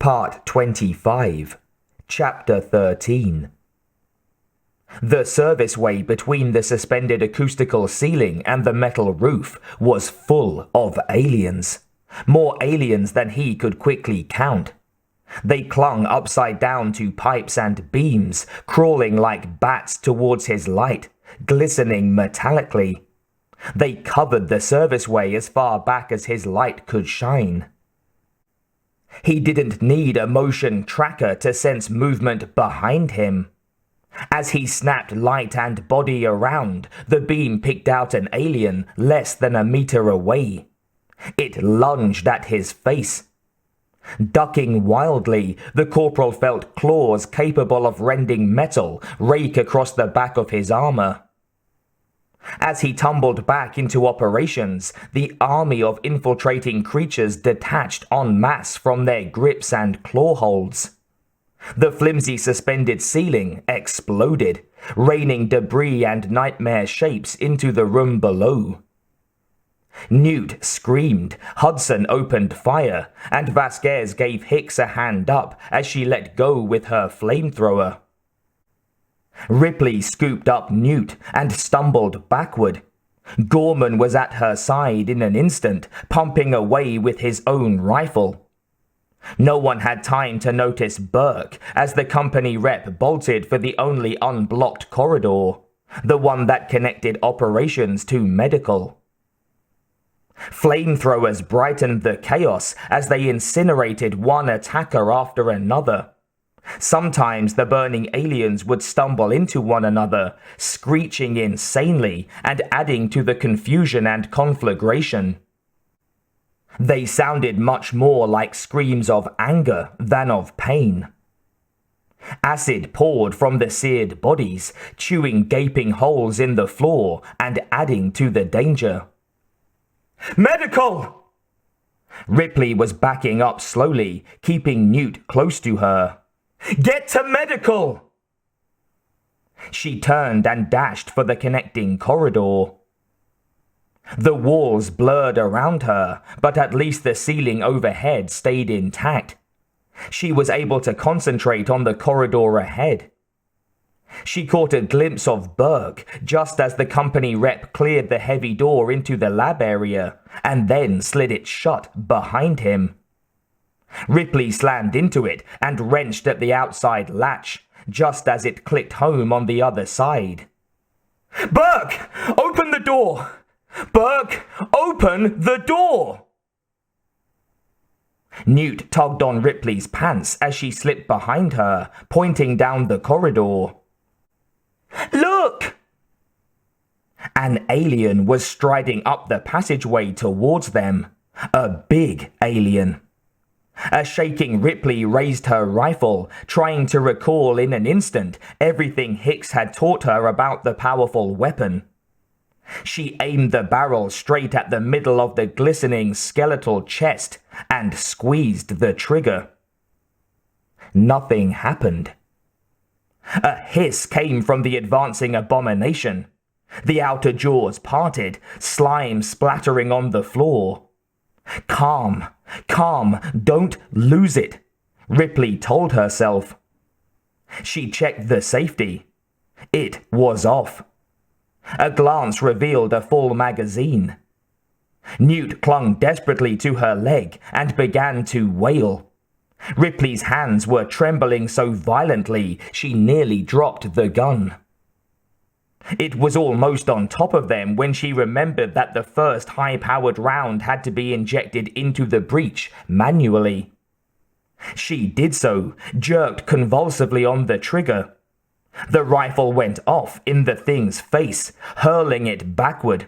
Part 25, Chapter 13. The serviceway between the suspended acoustical ceiling and the metal roof was full of aliens. More aliens than he could quickly count. They clung upside down to pipes and beams, crawling like bats towards his light, glistening metallically. They covered the serviceway as far back as his light could shine. He didn't need a motion tracker to sense movement behind him. As he snapped light and body around, the beam picked out an alien less than a meter away. It lunged at his face. Ducking wildly, the corporal felt claws capable of rending metal rake across the back of his armor. As he tumbled back into operations, the army of infiltrating creatures detached en masse from their grips and claw holds. The flimsy suspended ceiling exploded, raining debris and nightmare shapes into the room below. Newt screamed, Hudson opened fire, and Vasquez gave Hicks a hand up as she let go with her flamethrower. Ripley scooped up Newt and stumbled backward. Gorman was at her side in an instant, pumping away with his own rifle. No one had time to notice Burke as the company rep bolted for the only unblocked corridor, the one that connected operations to medical. Flamethrowers brightened the chaos as they incinerated one attacker after another. Sometimes the burning aliens would stumble into one another, screeching insanely and adding to the confusion and conflagration. They sounded much more like screams of anger than of pain. Acid poured from the seared bodies, chewing gaping holes in the floor and adding to the danger. Medical! Ripley was backing up slowly, keeping Newt close to her. Get to medical! She turned and dashed for the connecting corridor. The walls blurred around her, but at least the ceiling overhead stayed intact. She was able to concentrate on the corridor ahead. She caught a glimpse of Burke just as the company rep cleared the heavy door into the lab area and then slid it shut behind him. Ripley slammed into it and wrenched at the outside latch, just as it clicked home on the other side. Burke! Open the door! Burke! Open the door! Newt tugged on Ripley's pants as she slipped behind her, pointing down the corridor. Look! An alien was striding up the passageway towards them. A big alien. A shaking Ripley raised her rifle, trying to recall in an instant everything Hicks had taught her about the powerful weapon. She aimed the barrel straight at the middle of the glistening skeletal chest and squeezed the trigger. Nothing happened. A hiss came from the advancing abomination. The outer jaws parted, slime splattering on the floor. Calm, calm, don't lose it, Ripley told herself. She checked the safety. It was off. A glance revealed a full magazine. Newt clung desperately to her leg and began to wail. Ripley's hands were trembling so violently she nearly dropped the gun. It was almost on top of them when she remembered that the first high-powered round had to be injected into the breech manually. She did so, jerked convulsively on the trigger. The rifle went off in the thing's face, hurling it backward.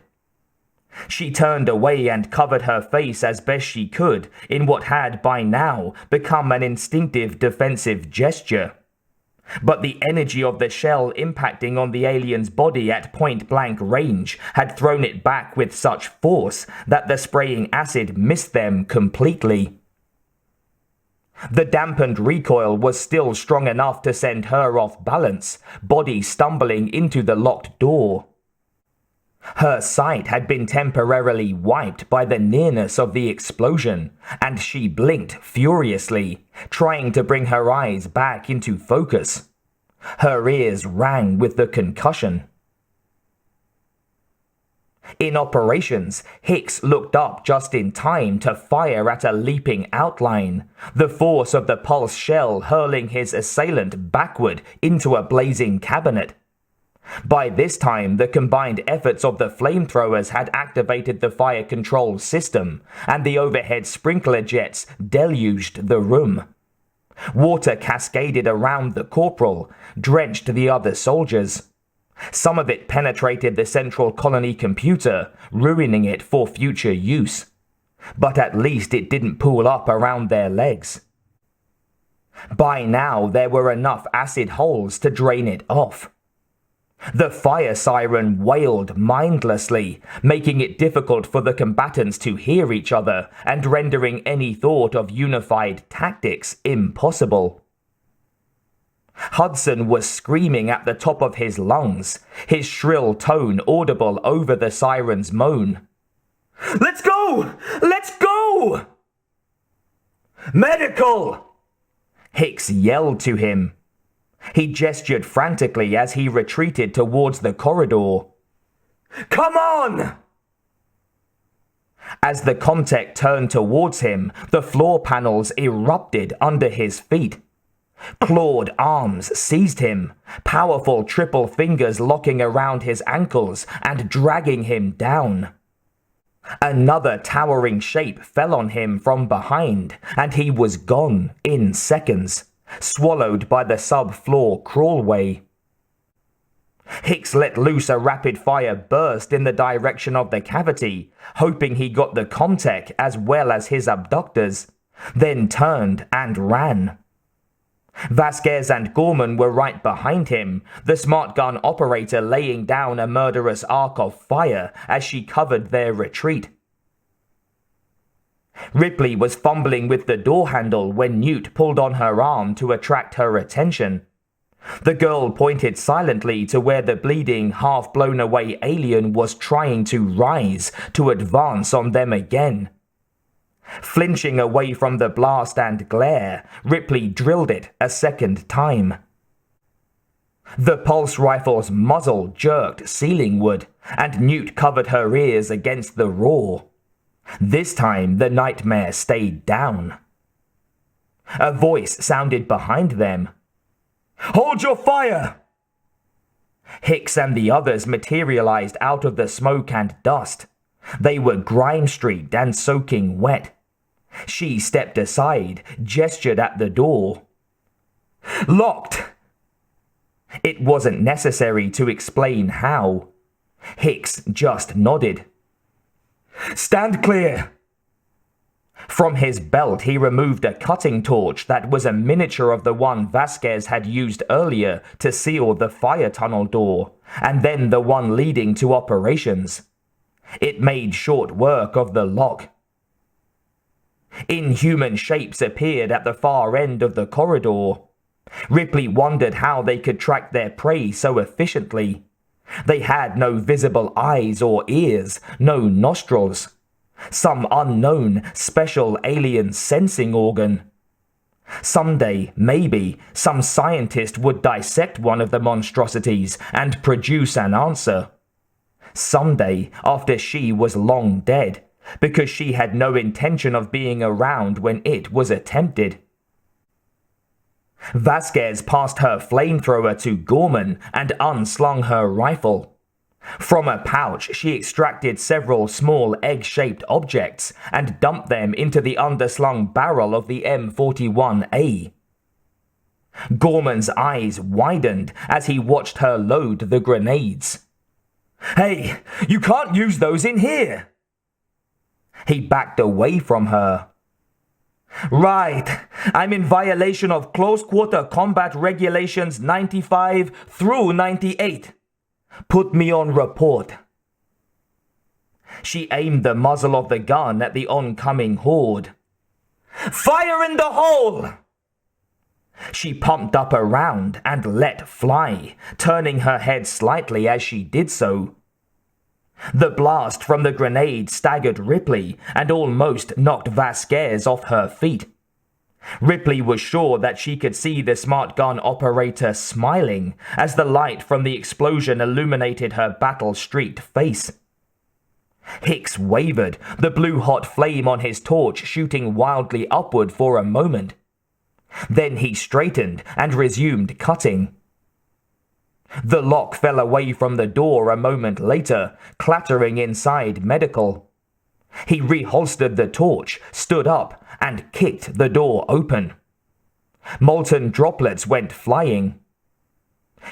She turned away and covered her face as best she could in what had by now become an instinctive defensive gesture. But the energy of the shell impacting on the alien's body at point-blank range had thrown it back with such force that the spraying acid missed them completely. The dampened recoil was still strong enough to send her off balance, body stumbling into the locked door. Her sight had been temporarily wiped by the nearness of the explosion, and she blinked furiously, trying to bring her eyes back into focus. Her ears rang with the concussion. In operations, Hicks looked up just in time to fire at a leaping outline, the force of the pulse shell hurling his assailant backward into a blazing cabinet. By this time, the combined efforts of the flamethrowers had activated the fire control system, and the overhead sprinkler jets deluged the room. Water cascaded around the corporal, drenched the other soldiers. Some of it penetrated the central colony computer, ruining it for future use. But at least it didn't pool up around their legs. By now, there were enough acid holes to drain it off. The fire siren wailed mindlessly, making it difficult for the combatants to hear each other and rendering any thought of unified tactics impossible. Hudson was screaming at the top of his lungs, his shrill tone audible over the siren's moan. "Let's go! Let's go!" "Medical!" Hicks yelled to him. He gestured frantically as he retreated towards the corridor. "Come on!" As the Comtech turned towards him, the floor panels erupted under his feet. Clawed arms seized him, powerful triple fingers locking around his ankles and dragging him down. Another towering shape fell on him from behind, and he was gone in seconds, swallowed by the sub-floor crawlway. Hicks let loose a rapid-fire burst in the direction of the cavity, hoping he got the Comtech as well as his abductors, then turned and ran. Vasquez and Gorman were right behind him, the smart gun operator laying down a murderous arc of fire as she covered their retreat. Ripley was fumbling with the door handle when Newt pulled on her arm to attract her attention. The girl pointed silently to where the bleeding, half-blown-away alien was trying to rise to advance on them again. Flinching away from the blast and glare, Ripley drilled it a second time. The pulse rifle's muzzle jerked ceilingward, and Newt covered her ears against the roar. This time, the nightmare stayed down. A voice sounded behind them. "Hold your fire!" Hicks and the others materialized out of the smoke and dust. They were grime-streaked and soaking wet. She stepped aside, gestured at the door. "Locked!" It wasn't necessary to explain how. Hicks just nodded. "Stand clear!" From his belt, he removed a cutting torch that was a miniature of the one Vasquez had used earlier to seal the fire tunnel door, and then the one leading to operations. It made short work of the lock. Inhuman shapes appeared at the far end of the corridor. Ripley wondered how they could track their prey so efficiently. They had no visible eyes or ears, no nostrils. Some unknown, special alien sensing organ. Someday, maybe, some scientist would dissect one of the monstrosities and produce an answer. Someday, after she was long dead, because she had no intention of being around when it was attempted. Vasquez passed her flamethrower to Gorman and unslung her rifle. From a pouch, she extracted several small egg-shaped objects and dumped them into the underslung barrel of the M41A. Gorman's eyes widened as he watched her load the grenades. "Hey, you can't use those in here!" He backed away from her. "Right, I'm in violation of close-quarter combat regulations 95 through 98. Put me on report." She aimed the muzzle of the gun at the oncoming horde. "Fire in the hole!" She pumped up a round and let fly, turning her head slightly as she did so. The blast from the grenade staggered Ripley and almost knocked Vasquez off her feet. Ripley was sure that she could see the smart gun operator smiling as the light from the explosion illuminated her battle-streaked face. Hicks wavered, the blue-hot flame on his torch shooting wildly upward for a moment. Then he straightened and resumed cutting. The lock fell away from the door a moment later, clattering inside medical. He reholstered the torch, stood up, and kicked the door open. Molten droplets went flying.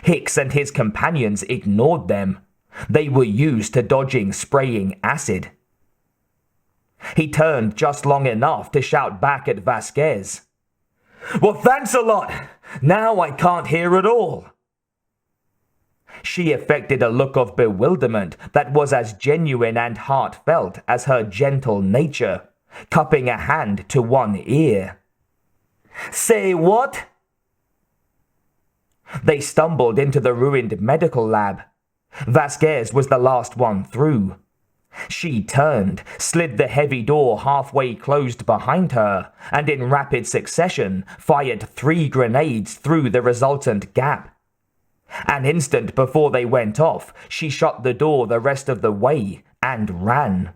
Hicks and his companions ignored them. They were used to dodging spraying acid. He turned just long enough to shout back at Vasquez. "Well, thanks a lot! Now I can't hear at all!" She affected a look of bewilderment that was as genuine and heartfelt as her gentle nature, cupping a hand to one ear. "Say what?" They stumbled into the ruined medical lab. Vasquez was the last one through. She turned, slid the heavy door halfway closed behind her, and in rapid succession fired 3 grenades through the resultant gap. An instant before they went off, she shut the door the rest of the way and ran.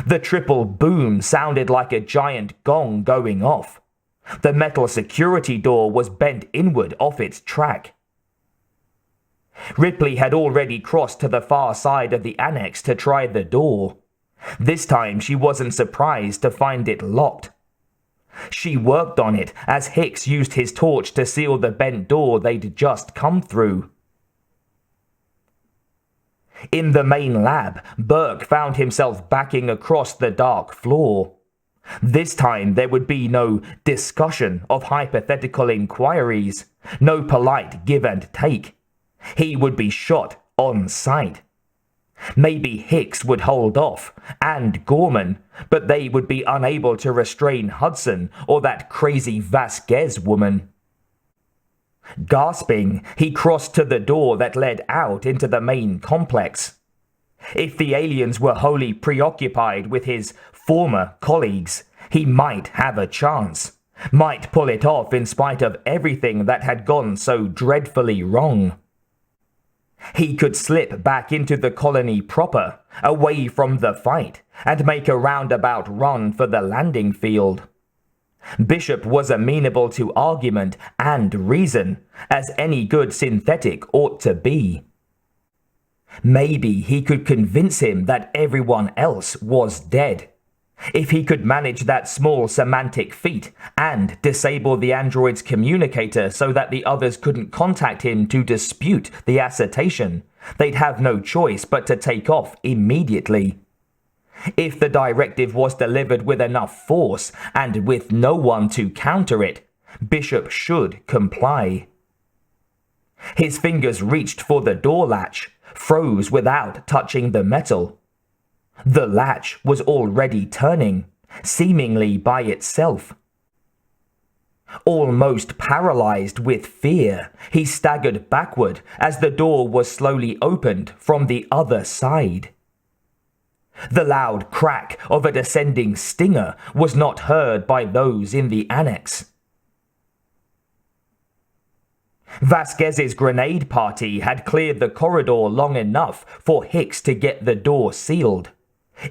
The triple boom sounded like a giant gong going off. The metal security door was bent inward off its track. Ripley had already crossed to the far side of the annex to try the door. This time she wasn't surprised to find it locked. She worked on it as Hicks used his torch to seal the bent door they'd just come through. In the main lab, Burke found himself backing across the dark floor. This time there would be no discussion of hypothetical inquiries, no polite give and take. He would be shot on sight. Maybe Hicks would hold off, and Gorman, but they would be unable to restrain Hudson or that crazy Vasquez woman. Gasping, he crossed to the door that led out into the main complex. If the aliens were wholly preoccupied with his former colleagues, he might have a chance, might pull it off in spite of everything that had gone so dreadfully wrong. He could slip back into the colony proper, away from the fight, and make a roundabout run for the landing field. Bishop was amenable to argument and reason, as any good synthetic ought to be. Maybe he could convince him that everyone else was dead. If he could manage that small semantic feat and disable the android's communicator so that the others couldn't contact him to dispute the assertion, they'd have no choice but to take off immediately. If the directive was delivered with enough force and with no one to counter it, Bishop should comply. His fingers reached for the door latch, froze without touching the metal. The latch was already turning, seemingly by itself. Almost paralyzed with fear, he staggered backward as the door was slowly opened from the other side. The loud crack of a descending stinger was not heard by those in the annex. Vasquez's grenade party had cleared the corridor long enough for Hicks to get the door sealed.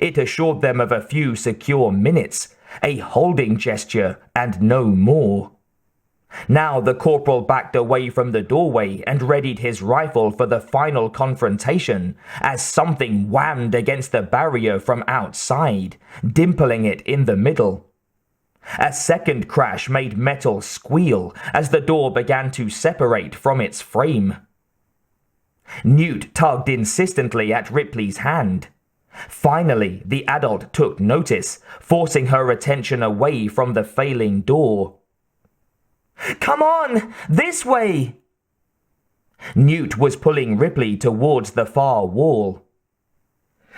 It assured them of a few secure minutes, a holding gesture, and no more. Now the corporal backed away from the doorway and readied his rifle for the final confrontation as something whammed against the barrier from outside, dimpling it in the middle. A second crash made metal squeal as the door began to separate from its frame. Newt tugged insistently at Ripley's hand. Finally, the adult took notice, forcing her attention away from the failing door. "Come on! This way!" Newt was pulling Ripley towards the far wall.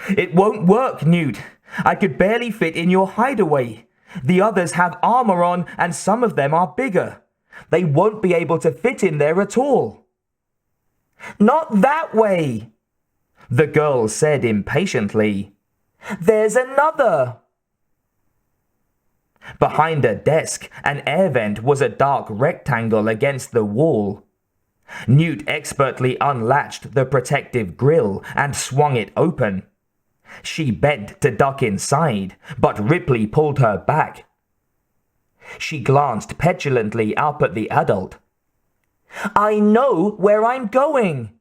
"It won't work, Newt. I could barely fit in your hideaway. The others have armor on, and some of them are bigger. They won't be able to fit in there at all." "Not that way!" The girl said impatiently. There's another! Behind a desk, an air vent was a dark rectangle against the wall. Newt expertly unlatched the protective grill and swung it open. She bent to duck inside, but Ripley pulled her back. She glanced petulantly up at the adult. I know where I'm going!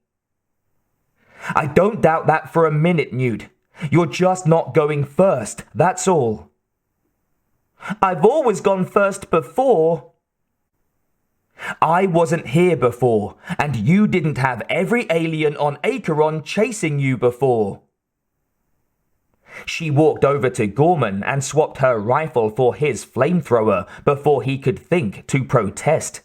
I don't doubt that for a minute, Newt. You're just not going first, that's all. I've always gone first before. I wasn't here before, and you didn't have every alien on Acheron chasing you before. She walked over to Gorman and swapped her rifle for his flamethrower before he could think to protest.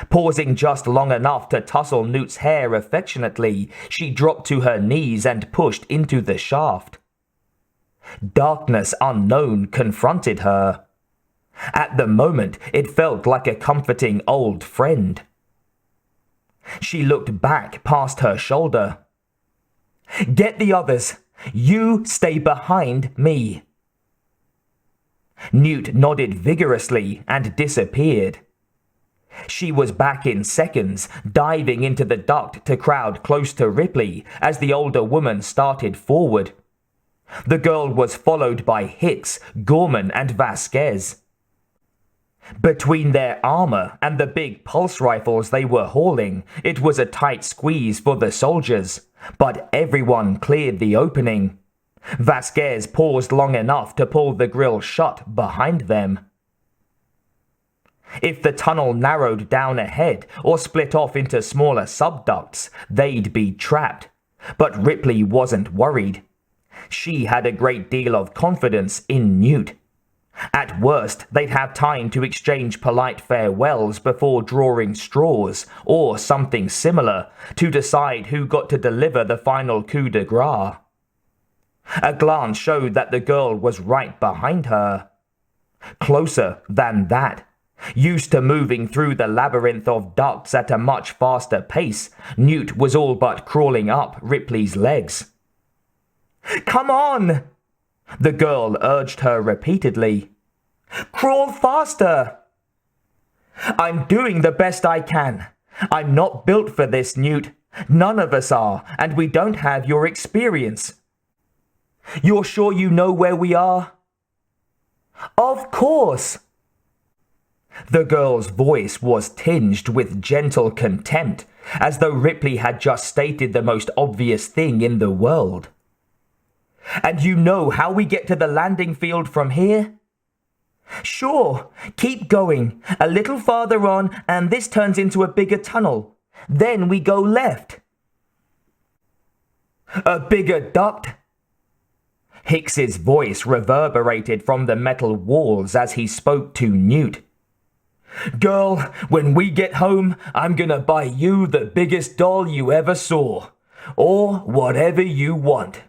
Pausing just long enough to tussle Newt's hair affectionately, she dropped to her knees and pushed into the shaft. Darkness unknown confronted her. At the moment, it felt like a comforting old friend. She looked back past her shoulder. Get the others. You stay behind me. Newt nodded vigorously and disappeared. She was back in seconds, diving into the duct to crowd close to Ripley as the older woman started forward. The girl was followed by Hicks, Gorman, and Vasquez. Between their armor and the big pulse rifles they were hauling, it was a tight squeeze for the soldiers, but everyone cleared the opening. Vasquez paused long enough to pull the grill shut behind them. If the tunnel narrowed down ahead or split off into smaller subducts, they'd be trapped. But Ripley wasn't worried. She had a great deal of confidence in Newt. At worst, they'd have time to exchange polite farewells before drawing straws, or something similar, to decide who got to deliver the final coup de grace. A glance showed that the girl was right behind her. Closer than that. Used to moving through the labyrinth of ducts at a much faster pace, Newt was all but crawling up Ripley's legs. Come on! The girl urged her repeatedly. Crawl faster! I'm doing the best I can. I'm not built for this, Newt. None of us are, and we don't have your experience. You're sure you know where we are? Of course! The girl's voice was tinged with gentle contempt, as though Ripley had just stated the most obvious thing in the world. And you know how we get to the landing field from here? Sure, keep going. A little farther on, and this turns into a bigger tunnel. Then we go left. A bigger duct? Hicks's voice reverberated from the metal walls as he spoke to Newt. Girl, when we get home, I'm gonna buy you the biggest doll you ever saw. Or whatever you want.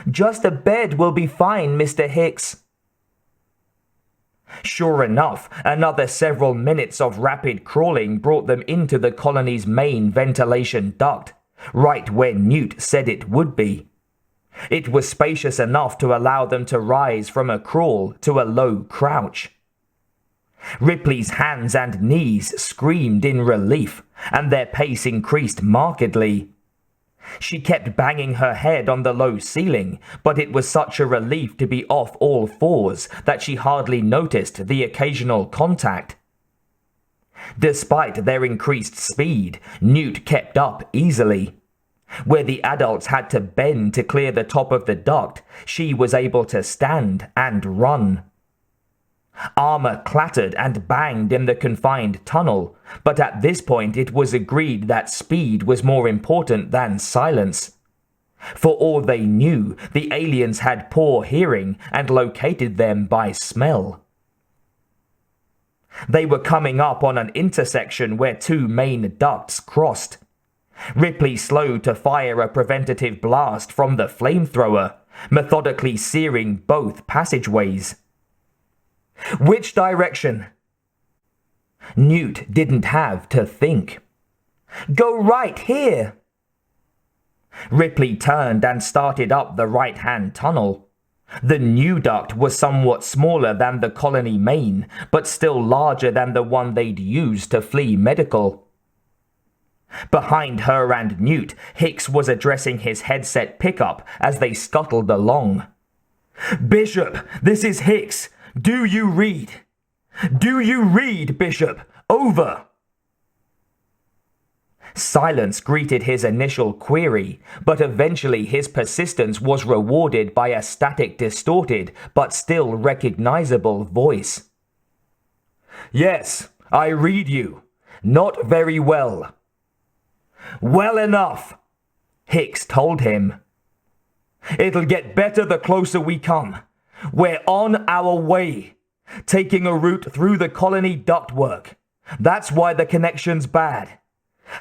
Just a bed will be fine, Mr. Hicks. Sure enough, another several minutes of rapid crawling brought them into the colony's main ventilation duct, right where Newt said it would be. It was spacious enough to allow them to rise from a crawl to a low crouch. Ripley's hands and knees screamed in relief, and their pace increased markedly. She kept banging her head on the low ceiling, but it was such a relief to be off all fours that she hardly noticed the occasional contact. Despite their increased speed, Newt kept up easily. Where the adults had to bend to clear the top of the duct, she was able to stand and run. Armor clattered and banged in the confined tunnel, but at this point it was agreed that speed was more important than silence. For all they knew, the aliens had poor hearing and located them by smell. They were coming up on an intersection where two main ducts crossed. Ripley slowed to fire a preventative blast from the flamethrower, methodically searing both passageways. Which direction? Newt didn't have to think. Go right here. Ripley turned and started up the right-hand tunnel. The new duct was somewhat smaller than the colony main, but still larger than the one they'd used to flee medical. Behind her and Newt, Hicks was addressing his headset pickup as they scuttled along. "Bishop, this is Hicks. Do you read? Do you read, Bishop? Over." Silence greeted his initial query, but eventually his persistence was rewarded by a static, distorted, but still recognizable voice. "Yes, I read you. Not very well." "Well enough," Hicks told him. "It'll get better the closer we come. We're on our way, taking a route through the colony ductwork. That's why the connection's bad.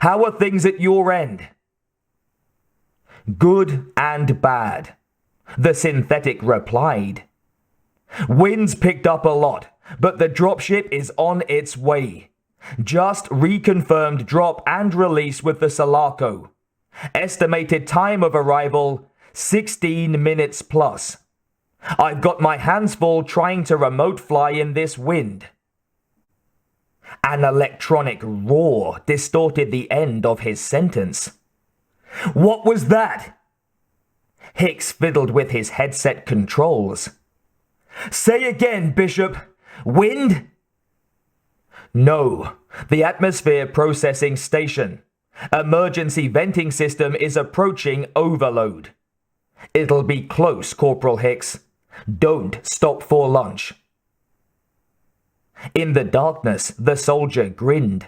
How are things at your end?" "Good and bad," the synthetic replied. "Wind's picked up a lot, but the dropship is on its way. Just reconfirmed drop and release with the Sulaco. Estimated time of arrival, 16 minutes plus. I've got my hands full trying to remote fly in this wind." An electronic roar distorted the end of his sentence. "What was that?" Hicks fiddled with his headset controls. "Say again, Bishop. Wind?" "No. The atmosphere processing station. Emergency venting system is approaching overload. It'll be close, Corporal Hicks. Don't stop for lunch." In the darkness, the soldier grinned.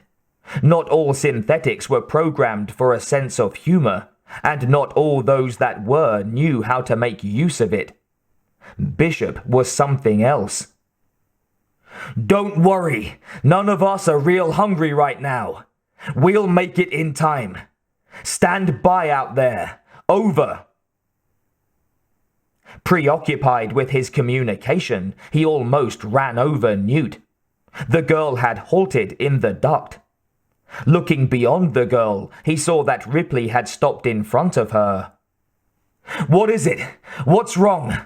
Not all synthetics were programmed for a sense of humor, and not all those that were knew how to make use of it. Bishop was something else. "Don't worry, none of us are real hungry right now. We'll make it in time. Stand by out there. Over." Preoccupied with his communication, he almost ran over Newt. The girl had halted in the duct. Looking beyond the girl, he saw that Ripley had stopped in front of her. "What is it? What's wrong?"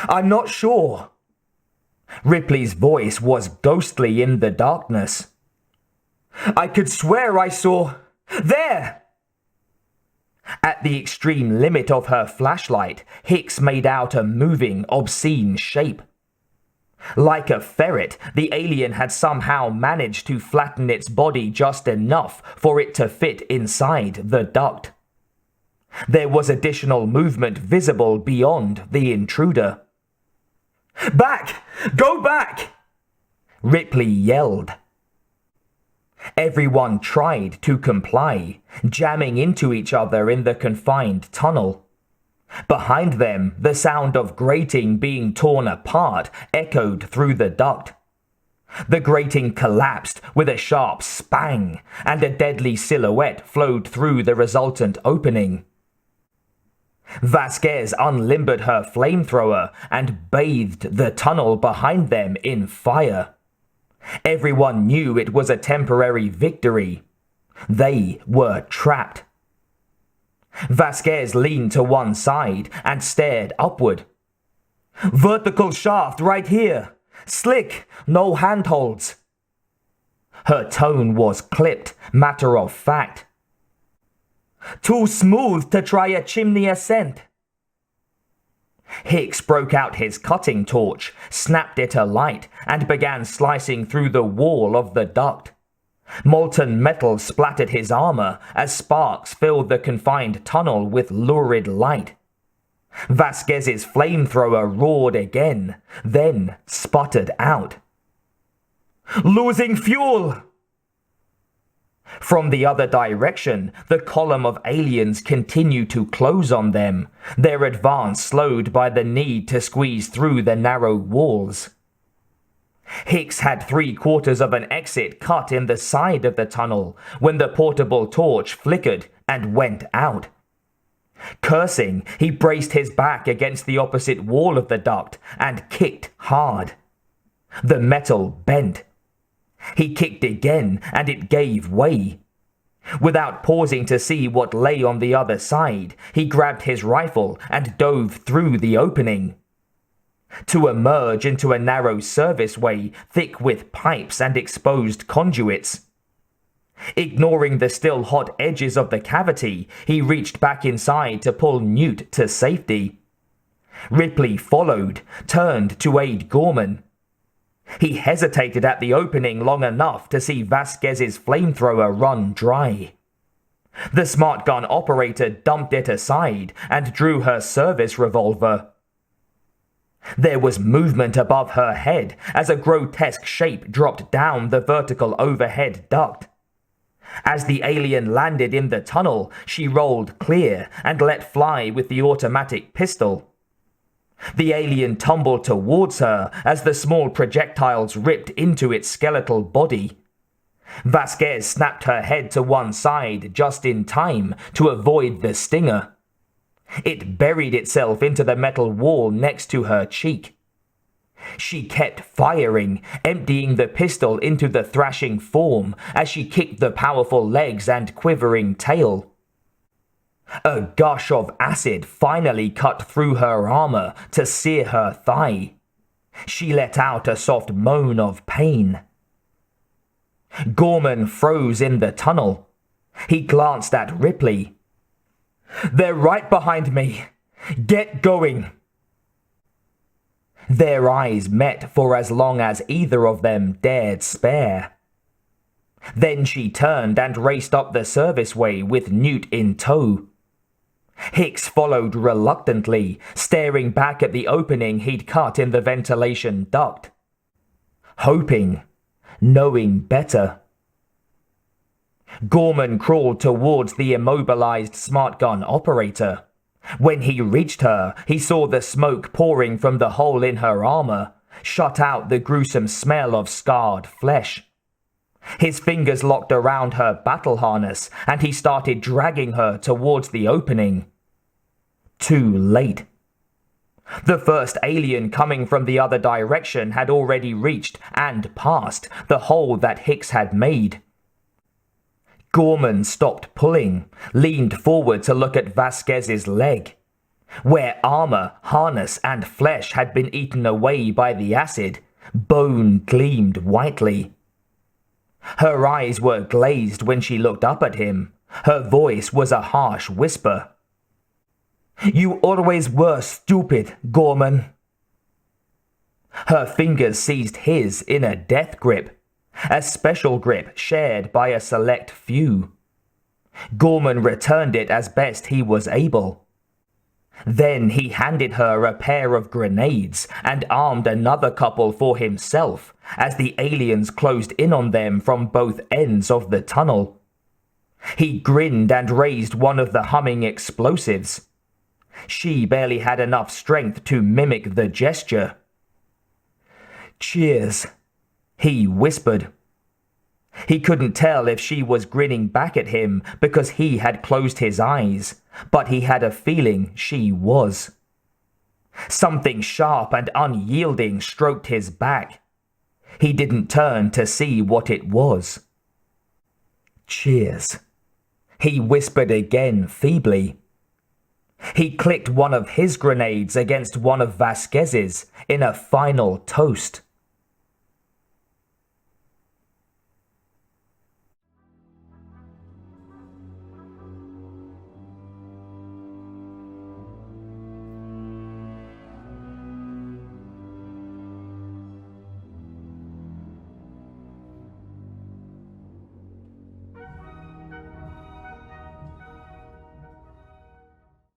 "I'm not sure." Ripley's voice was ghostly in the darkness. "I could swear I saw... There!" At the extreme limit of her flashlight, Hicks made out a moving, obscene shape. Like a ferret, the alien had somehow managed to flatten its body just enough for it to fit inside the duct. There was additional movement visible beyond the intruder. "Back! Go back!" Ripley yelled. Everyone tried to comply, jamming into each other in the confined tunnel. Behind them, the sound of grating being torn apart echoed through the duct. The grating collapsed with a sharp spang, and a deadly silhouette flowed through the resultant opening. Vasquez unlimbered her flamethrower and bathed the tunnel behind them in fire. Everyone knew it was a temporary victory. They were trapped. Vasquez leaned to one side and stared upward. "Vertical shaft right here. Slick, no handholds." Her tone was clipped, matter of fact. "Too smooth to try a chimney ascent." Hicks broke out his cutting torch, snapped it alight, and began slicing through the wall of the duct. Molten metal splattered his armor as sparks filled the confined tunnel with lurid light. Vasquez's flamethrower roared again, then sputtered out. "Losing fuel!" From the other direction, the column of aliens continued to close on them, their advance slowed by the need to squeeze through the narrow walls. Hicks had 3/4 of an exit cut in the side of the tunnel when the portable torch flickered and went out. Cursing, he braced his back against the opposite wall of the duct and kicked hard. The metal bent. He kicked again and it gave way. Without pausing to see what lay on the other side, he grabbed his rifle and dove through the opening, to emerge into a narrow serviceway thick with pipes and exposed conduits. Ignoring the still hot edges of the cavity, he reached back inside to pull Newt to safety. Ripley followed, turned to aid Gorman. He hesitated at the opening long enough to see Vasquez's flamethrower run dry. The smart gun operator dumped it aside and drew her service revolver. There was movement above her head as a grotesque shape dropped down the vertical overhead duct. As the alien landed in the tunnel, she rolled clear and let fly with the automatic pistol. The alien tumbled towards her as the small projectiles ripped into its skeletal body. Vasquez snapped her head to one side just in time to avoid the stinger. It buried itself into the metal wall next to her cheek. She kept firing, emptying the pistol into the thrashing form as she kicked the powerful legs and quivering tail. A gush of acid finally cut through her armor to sear her thigh. She let out a soft moan of pain. Gorman froze in the tunnel. He glanced at Ripley. "They're right behind me. Get going." Their eyes met for as long as either of them dared spare. Then she turned and raced up the serviceway with Newt in tow. Hicks followed reluctantly, staring back at the opening he'd cut in the ventilation duct. Hoping, knowing better. Gorman crawled towards the immobilized smart gun operator. When he reached her, he saw the smoke pouring from the hole in her armor, shut out the gruesome smell of scarred flesh. His fingers locked around her battle harness, and he started dragging her towards the opening. Too late. The first alien coming from the other direction had already reached and passed the hole that Hicks had made. Gorman stopped pulling, leaned forward to look at Vasquez's leg. Where armor, harness, and flesh had been eaten away by the acid, bone gleamed whitely. Her eyes were glazed when she looked up at him. Her voice was a harsh whisper. "You always were stupid, Gorman." Her fingers seized his in a death grip, a special grip shared by a select few. Gorman returned it as best he was able. Then he handed her a pair of grenades and armed another couple for himself as the aliens closed in on them from both ends of the tunnel. He grinned and raised one of the humming explosives. She barely had enough strength to mimic the gesture. "Cheers," he whispered. He couldn't tell if she was grinning back at him because he had closed his eyes, but he had a feeling she was. Something sharp and unyielding stroked his back. He didn't turn to see what it was. "Cheers," he whispered again feebly. He clicked one of his grenades against one of Vasquez's in a final toast.